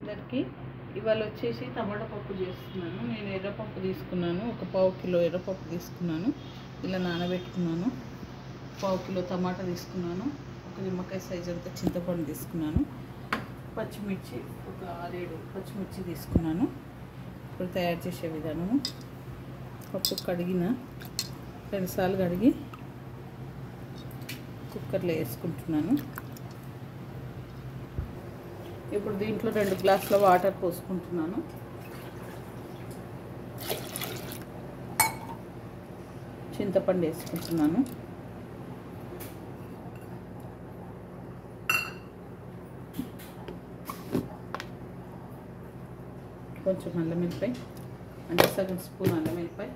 అందరికి ఇవాళ వచ్చేసి టమాటా పప్పు చేస్తున్నాను. నేను ఎర్రపప్పు తీసుకున్నాను, ఒక పావు కిలో ఎర్రపప్పు తీసుకున్నాను, ఇలా నానబెట్టుకున్నాను. పావు కిలో టమాటా తీసుకున్నాను, ఒక నిమ్మకాయ సైజ్ అంతా చింతపండు తీసుకున్నాను, పచ్చిమిర్చి ఒక 6-7 పచ్చిమిర్చి తీసుకున్నాను. ఇప్పుడు తయారు చేసే విధానము: పప్పు కడిగిన 2 సార్లు కడిగి కుక్కర్లో వేసుకుంటున్నాను. ఇప్పుడు దీంట్లో 2 గ్లాసుల వాటర్ పోసుకుంటున్నాను. చింతపండు వేసుకుంటున్నాను. కొంచెం అల్లం వెల్లిపాయ, అంటే సగం స్పూన్ అల్లం వెల్లిపాయ,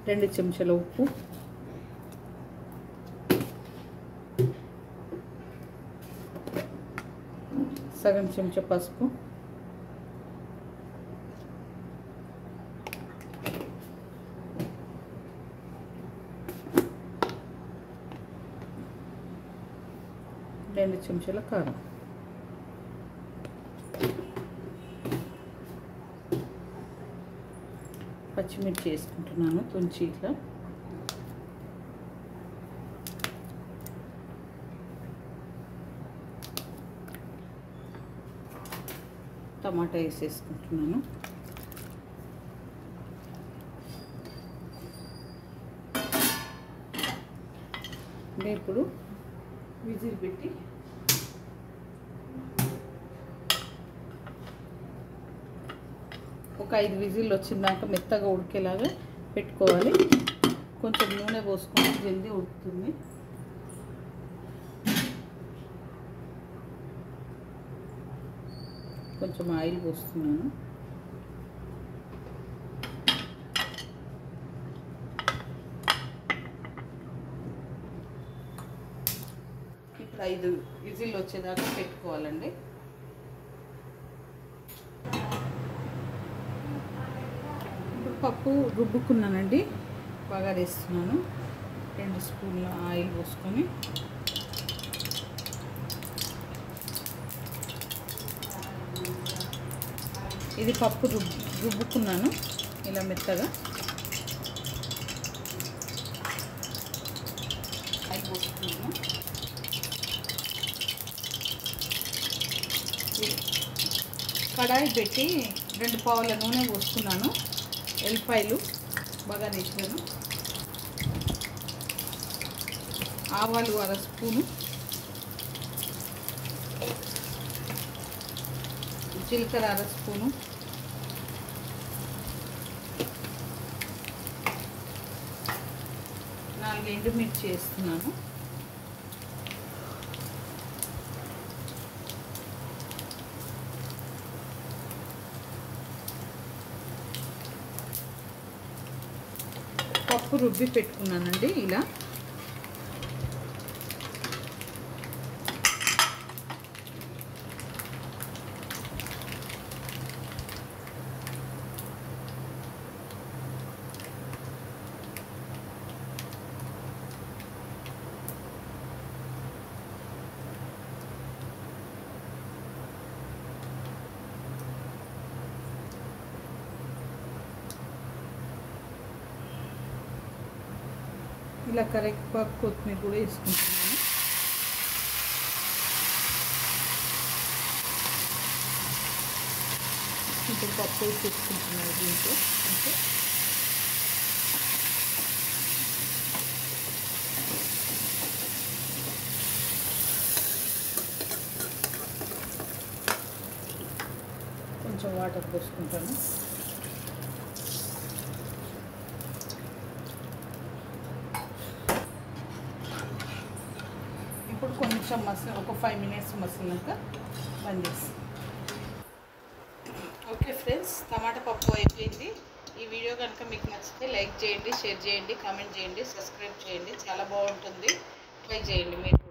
రెండు చెంచాల ఉప్పు, సగం చెంచా పసుపు, రెండు చెంచాల కారం, పచ్చిమిర్చి వేసుకుంటున్నాను తుంచి ఇట్లా, టమాటా వేసేసుకుంటున్నాను. ఇప్పుడు విజిల్ పెట్టి ఒక 5 విజిల్ వచ్చిందాక మెత్తగా ఉడికేలాగా పెట్టుకోవాలి. కొంచెం నూనె పోసుకొని జల్దీ ఉడుకుతుంది. కొంచెం ఆయిల్ పోస్తున్నాను. ఇప్పుడు 5 విజిల్ వచ్చేదాకా పెట్టుకోవాలండి. ఇప్పుడు పప్పు రుబ్బుకున్నానండి, బాగా వేస్తున్నాను. 2 స్పూన్ల ఆయిల్ పోసుకొని ఇది పప్పు రుబ్బుకున్నాను ఇలా మెత్తగా. ఆయిల్ పోసుకున్నాను. కడాయి పెట్టి 2 పావుల నూనె పోసుకున్నాను. ఎల్లిపాయలు బాగా వేసాను, ఆవాలు 1/2 స్పూను, జీలకర్ర 1/2 స్పూను, నాలుగు ఎండుమిర్చి వేస్తున్నాను. పప్పు రుబ్బి పెట్టుకున్నానండి ఇలా. ఇలా కరివేపాకు కొత్తిమీర కూడా వేసుకుంటున్నాను. ఇప్పుడు పప్పు వేసుకుంటున్నాను దీంట్లో. అంటే కొంచెం వాటర్ పోసుకుంటాను. ఇప్పుడు కొంచెం ఒక 5 మినిట్స్ మసిలినాక బంద్ చేసి. ఓకే ఫ్రెండ్స్, టమాటా పప్పు అయిపోయింది. ఈ వీడియో కనుక మీకు నచ్చితే లైక్ చేయండి, షేర్ చేయండి, కామెంట్ చేయండి, సబ్స్క్రైబ్ చేయండి. చాలా బాగుంటుంది, ట్రై చేయండి మీరు.